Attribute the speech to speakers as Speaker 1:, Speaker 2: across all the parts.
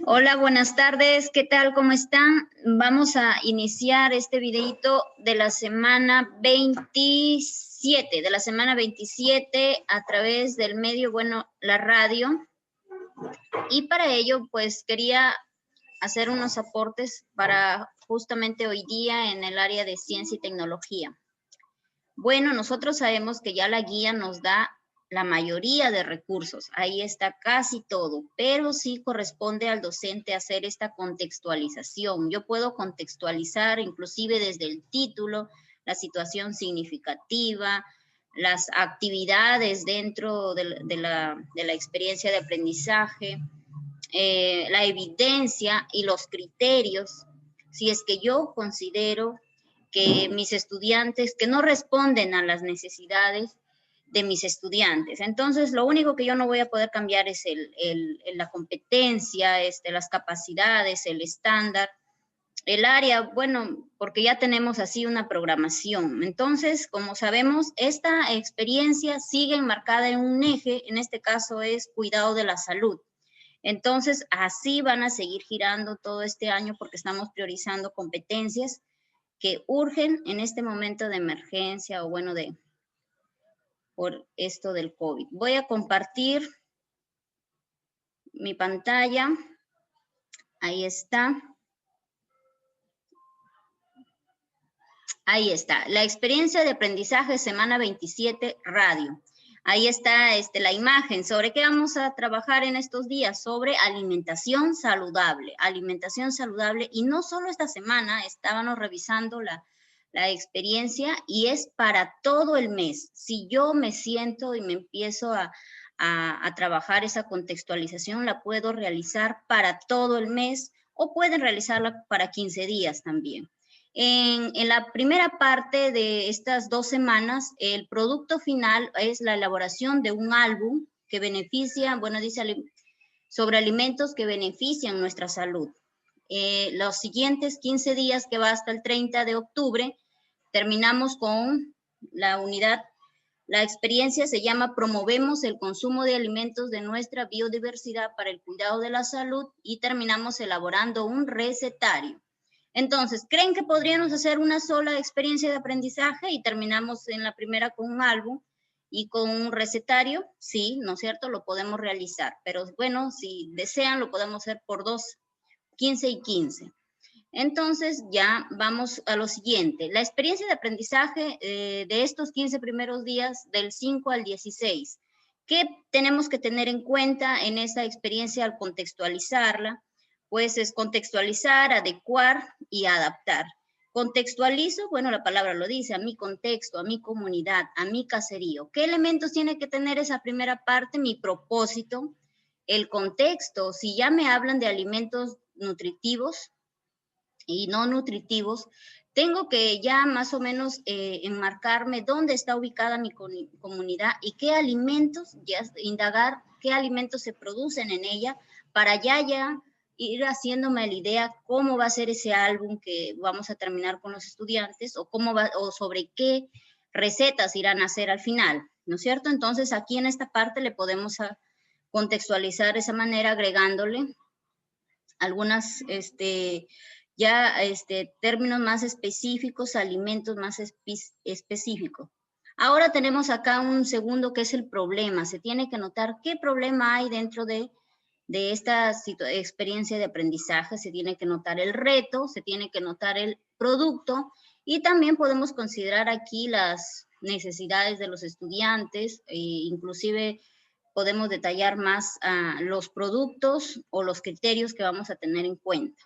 Speaker 1: Hola, buenas tardes. ¿Qué tal? ¿Cómo están? Vamos a iniciar este videito de la semana 27, a través del medio, bueno, la radio. Y para ello, pues quería hacer unos aportes para justamente hoy día en el área de ciencia y tecnología. Bueno, nosotros sabemos que ya la guía nos da la mayoría de recursos, ahí está casi todo, pero sí corresponde al docente hacer esta contextualización. Yo puedo contextualizar inclusive desde el título, la situación significativa, las actividades dentro de la experiencia de aprendizaje, la evidencia y los criterios, si es que yo considero que mis estudiantes, que no responden a las necesidades de mis estudiantes. Entonces, lo único que yo no voy a poder cambiar es la competencia, las capacidades, el estándar, el área, bueno, porque ya tenemos así una programación. Entonces, como sabemos, esta experiencia sigue enmarcada en un eje, en este caso es cuidado de la salud. Entonces, así van a seguir girando todo este año porque estamos priorizando competencias que urgen en este momento de emergencia o bueno, por esto del COVID. Voy a compartir mi pantalla. Ahí está. Ahí está. La experiencia de aprendizaje semana 27 radio. Ahí está la imagen. ¿Sobre qué vamos a trabajar en estos días? Sobre alimentación saludable. Alimentación saludable. Y no solo esta semana, estábamos revisando la experiencia y es para todo el mes. Si yo me siento y me empiezo a trabajar esa contextualización, la puedo realizar para todo el mes o pueden realizarla para 15 días también. En la primera parte de estas 2 semanas, el producto final es la elaboración de un álbum que beneficia, bueno, dice sobre alimentos que benefician nuestra salud. Los siguientes 15 días, que va hasta el 30 de octubre, terminamos con la unidad. La experiencia se llama Promovemos el consumo de alimentos de nuestra biodiversidad para el cuidado de la salud y terminamos elaborando un recetario. Entonces, ¿creen que podríamos hacer una sola experiencia de aprendizaje y terminamos en la primera con un álbum y con un recetario? Sí, ¿no es cierto? Lo podemos realizar, pero bueno, si desean lo podemos hacer por 2, 15 y 15. Entonces, ya vamos a lo siguiente. La experiencia de aprendizaje de estos 15 primeros días, del 5 al 16. ¿Qué tenemos que tener en cuenta en esta experiencia al contextualizarla? Pues es contextualizar, adecuar y adaptar. Contextualizo, bueno, la palabra lo dice, a mi contexto, a mi comunidad, a mi caserío. ¿Qué elementos tiene que tener esa primera parte? Mi propósito, el contexto. Si ya me hablan de alimentos nutritivos y no nutritivos, tengo que ya más o menos enmarcarme dónde está ubicada mi comunidad y qué alimentos, ya indagar qué alimentos se producen en ella para ya ir haciéndome la idea cómo va a ser ese álbum que vamos a terminar con los estudiantes o o sobre qué recetas irán a hacer al final, ¿no es cierto? Entonces aquí en esta parte le podemos contextualizar de esa manera agregándole algunas términos más específicos, alimentos más específicos. Ahora tenemos acá un segundo que es el problema. Se tiene que notar qué problema hay dentro de esta experiencia de aprendizaje. Se tiene que notar el reto, se tiene que notar el producto y también podemos considerar aquí las necesidades de los estudiantes, inclusive podemos detallar más los productos o los criterios que vamos a tener en cuenta.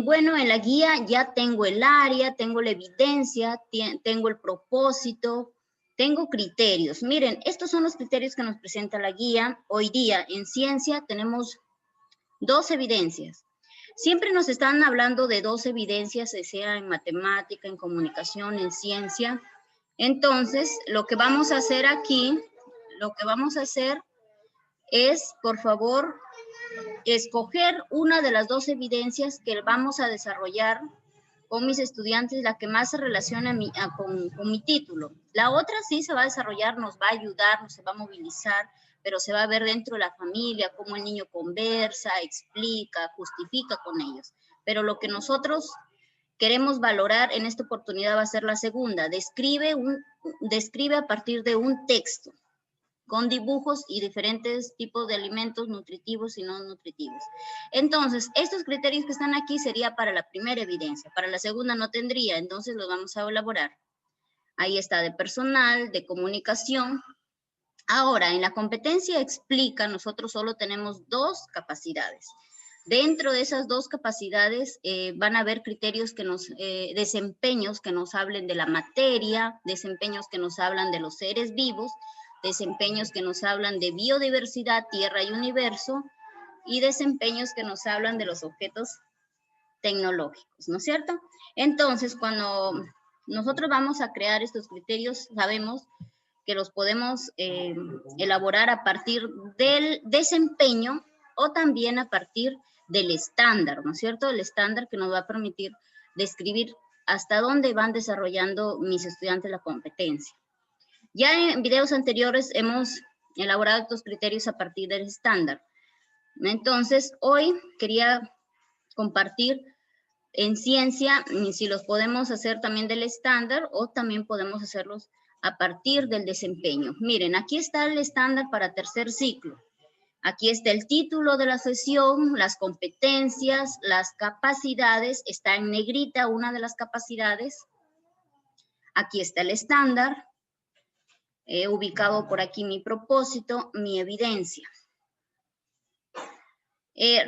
Speaker 1: Bueno, en la guía ya tengo el área, tengo la evidencia, tengo el propósito, tengo criterios. Miren, estos son los criterios que nos presenta la guía. Hoy día en ciencia tenemos 2 evidencias. Siempre nos están hablando de 2 evidencias, sea en matemática, en comunicación, en ciencia. Entonces, lo que vamos a hacer aquí, es, por favor, escoger una de las 2 evidencias que vamos a desarrollar con mis estudiantes, la que más se relaciona con mi título. La otra sí se va a desarrollar, nos va a ayudar, nos va a movilizar, pero se va a ver dentro de la familia, cómo el niño conversa, explica, justifica con ellos. Pero lo que nosotros queremos valorar en esta oportunidad va a ser la segunda. Describe a partir de un texto, con dibujos y diferentes tipos de alimentos nutritivos y no nutritivos. Entonces, estos criterios que están aquí sería para la primera evidencia, para la segunda no tendría, entonces los vamos a elaborar. Ahí está de personal, de comunicación. Ahora, en la competencia explica, nosotros solo tenemos 2 capacidades. Dentro de esas 2 capacidades van a haber criterios que desempeños que nos hablen de la materia, desempeños que nos hablan de los seres vivos, desempeños que nos hablan de biodiversidad, tierra y universo, y desempeños que nos hablan de los objetos tecnológicos, ¿no es cierto? Entonces, cuando nosotros vamos a crear estos criterios, sabemos que los podemos elaborar a partir del desempeño o también a partir del estándar, ¿no es cierto? El estándar que nos va a permitir describir hasta dónde van desarrollando mis estudiantes la competencia. Ya en videos anteriores hemos elaborado estos criterios a partir del estándar. Entonces, hoy quería compartir en ciencia si los podemos hacer también del estándar o también podemos hacerlos a partir del desempeño. Miren, aquí está el estándar para tercer ciclo. Aquí está el título de la sesión, las competencias, las capacidades, está en negrita una de las capacidades. Aquí está el estándar. He ubicado por aquí mi propósito, mi evidencia.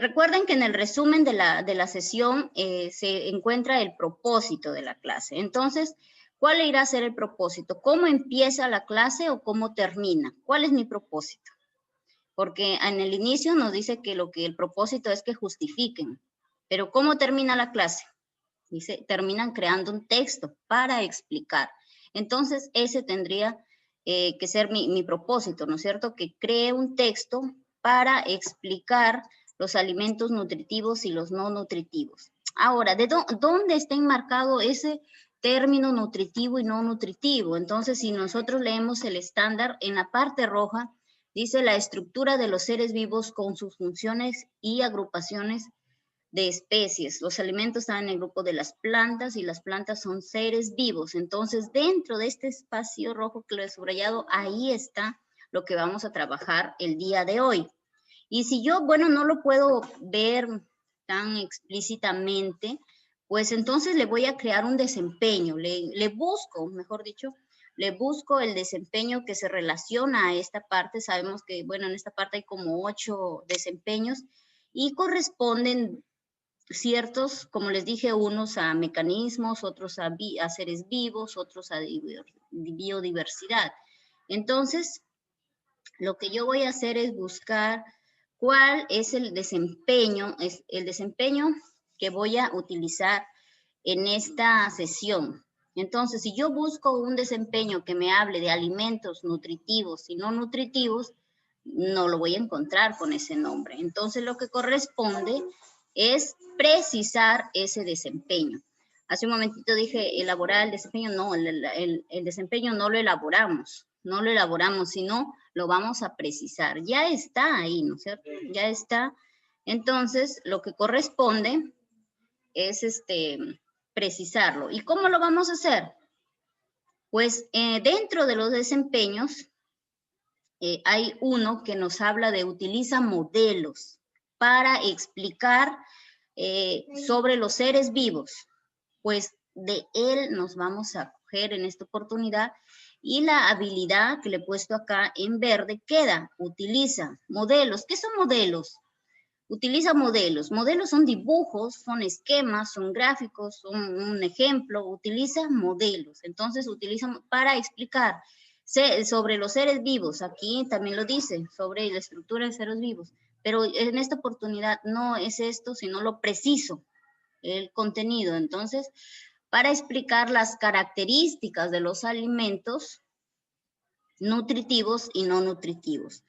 Speaker 1: Recuerden que en el resumen de la sesión se encuentra el propósito de la clase. Entonces, ¿cuál irá a ser el propósito? ¿Cómo empieza la clase o cómo termina? ¿Cuál es mi propósito? Porque en el inicio nos dice que el propósito es que justifiquen. Pero ¿cómo termina la clase? Dice, terminan creando un texto para explicar. Entonces, ese tendría que ser mi propósito, ¿no es cierto? Que cree un texto para explicar los alimentos nutritivos y los no nutritivos. Ahora, ¿dónde está enmarcado ese término nutritivo y no nutritivo? Entonces, si nosotros leemos el estándar, en la parte roja, dice la estructura de los seres vivos con sus funciones y agrupaciones de especies. Los alimentos están en el grupo de las plantas y las plantas son seres vivos. Entonces, dentro de este espacio rojo que lo he subrayado, ahí está lo que vamos a trabajar el día de hoy. Y si yo, bueno, no lo puedo ver tan explícitamente, pues entonces le voy a crear un desempeño. Le busco, mejor dicho, le busco el desempeño que se relaciona a esta parte. Sabemos que, bueno, en esta parte hay como 8 desempeños y corresponden ciertos, como les dije, unos a mecanismos, otros a seres vivos, otros a biodiversidad. Entonces, lo que yo voy a hacer es buscar cuál es el desempeño que voy a utilizar en esta sesión. Entonces, si yo busco un desempeño que me hable de alimentos nutritivos y no nutritivos, no lo voy a encontrar con ese nombre. Entonces, lo que corresponde es precisar ese desempeño. Hace un momentito dije elaborar el desempeño. No, el desempeño no lo elaboramos, sino lo vamos a precisar. Ya está ahí, ¿no es cierto? Ya está. Entonces, lo que corresponde es precisarlo. ¿Y cómo lo vamos a hacer? Pues dentro de los desempeños hay uno que nos habla de utiliza modelos para explicar sobre los seres vivos. Pues de él nos vamos a coger en esta oportunidad y la habilidad que le he puesto acá en verde queda, utiliza modelos. ¿Qué son modelos? Utiliza modelos. Modelos son dibujos, son esquemas, son gráficos, son un ejemplo. Utiliza modelos. Entonces, utiliza para explicar sobre los seres vivos. Aquí también lo dice, sobre la estructura de seres vivos. Pero en esta oportunidad no es esto, sino lo preciso, el contenido. Entonces, para explicar las características de los alimentos nutritivos y no nutritivos.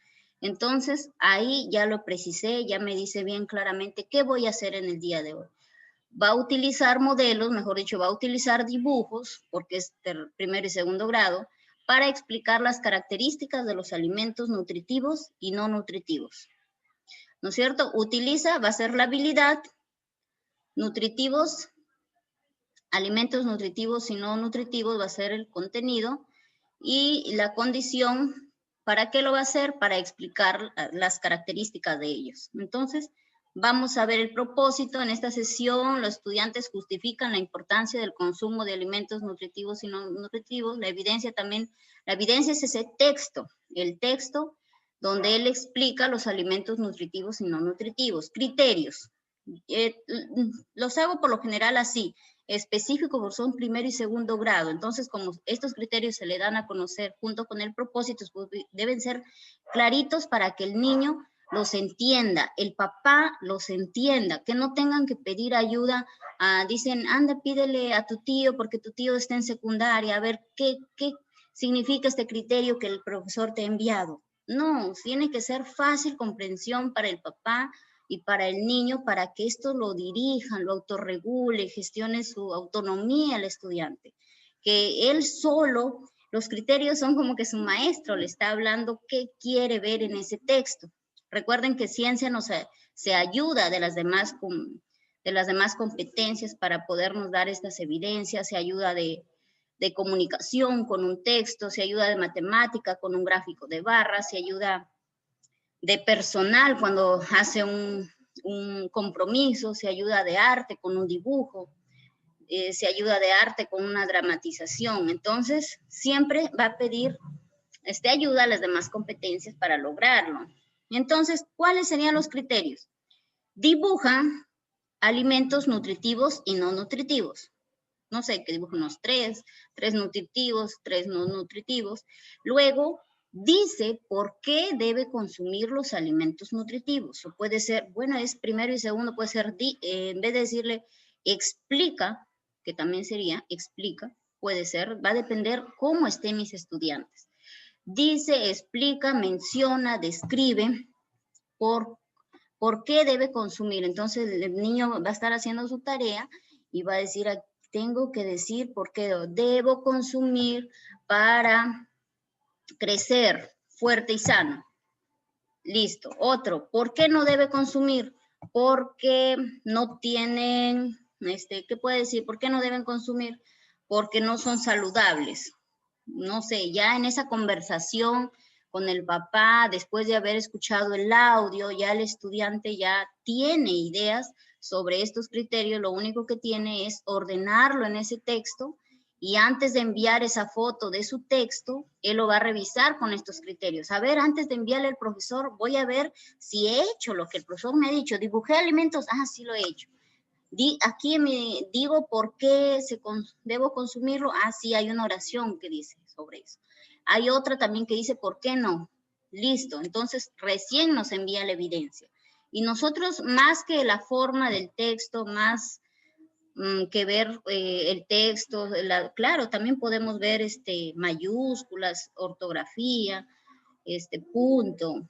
Speaker 1: Entonces, ahí ya lo precisé, ya me dice bien claramente qué voy a hacer en el día de hoy. Va a utilizar modelos, mejor dicho, va a utilizar dibujos, porque es primer y segundo grado, para explicar las características de los alimentos nutritivos y no nutritivos. ¿No es cierto? Utiliza, va a ser la habilidad, nutritivos, alimentos nutritivos y no nutritivos, va a ser el contenido, y la condición, ¿para qué lo va a hacer? Para explicar las características de ellos. Entonces, vamos a ver el propósito. En esta sesión, los estudiantes justifican la importancia del consumo de alimentos nutritivos y no nutritivos. La evidencia también, la evidencia es ese texto, el texto donde él explica los alimentos nutritivos y no nutritivos. Criterios. Los hago por lo general así, específico, porque son primero y segundo grado. Entonces, como estos criterios se le dan a conocer junto con el propósito, pues deben ser claritos para que el niño los entienda, el papá los entienda, que no tengan que pedir ayuda. Dicen, anda, pídele a tu tío porque tu tío está en secundaria, a ver qué significa este criterio que el profesor te ha enviado. No, tiene que ser fácil comprensión para el papá y para el niño, para que esto lo dirijan, lo autorregule, gestione su autonomía al estudiante. Que él solo, los criterios son como que su maestro le está hablando qué quiere ver en ese texto. Recuerden que ciencia se ayuda de las demás competencias para podernos dar estas evidencias, se ayuda de comunicación con un texto, se ayuda de matemática con un gráfico de barras, se ayuda de personal cuando hace un compromiso, se ayuda de arte con un dibujo, se ayuda de arte con una dramatización. Entonces, siempre va a pedir ayuda a las demás competencias para lograrlo. Entonces, ¿cuáles serían los criterios? Dibuja alimentos nutritivos y no nutritivos. No sé, que dibuja unos tres nutritivos, 3 no nutritivos. Luego, dice por qué debe consumir los alimentos nutritivos. O puede ser, bueno, es primero y segundo, puede ser, en vez de decirle explica, que también sería explica, puede ser, va a depender cómo estén mis estudiantes. Dice, explica, menciona, describe por qué debe consumir. Entonces el niño va a estar haciendo su tarea y va a decir, tengo que decir por qué debo consumir para crecer fuerte y sano. Listo. Otro, ¿por qué no debe consumir? Porque no tienen, ¿qué puede decir? ¿Por qué no deben consumir? Porque no son saludables. No sé, ya en esa conversación con el papá, después de haber escuchado el audio, ya el estudiante ya tiene ideas sobre estos criterios, lo único que tiene es ordenarlo en ese texto y antes de enviar esa foto de su texto, él lo va a revisar con estos criterios. A ver, antes de enviarle al profesor, voy a ver si he hecho lo que el profesor me ha dicho. Dibujé alimentos, sí lo he hecho. Aquí me digo por qué debo consumirlo. Sí, hay una oración que dice sobre eso. Hay otra también que dice por qué no. Listo, entonces recién nos envía la evidencia. Y nosotros, más que la forma del texto, más que ver el texto, claro, también podemos ver mayúsculas, ortografía, punto.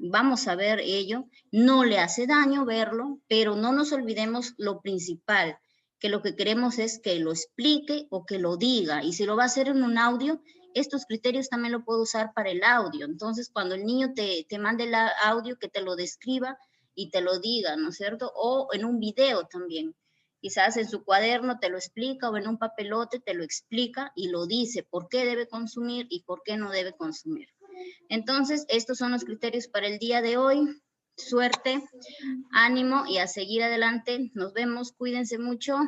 Speaker 1: Vamos a ver ello, no le hace daño verlo, pero no nos olvidemos lo principal, que lo que queremos es que lo explique o que lo diga, y si lo va a hacer en un audio, estos criterios también lo puedo usar para el audio. Entonces, cuando el niño te mande el audio, que te lo describa y te lo diga, ¿no es cierto? O en un video también. Quizás en su cuaderno te lo explica o en un papelote te lo explica y lo dice por qué debe consumir y por qué no debe consumir. Entonces, estos son los criterios para el día de hoy. Suerte, ánimo y a seguir adelante. Nos vemos, cuídense mucho.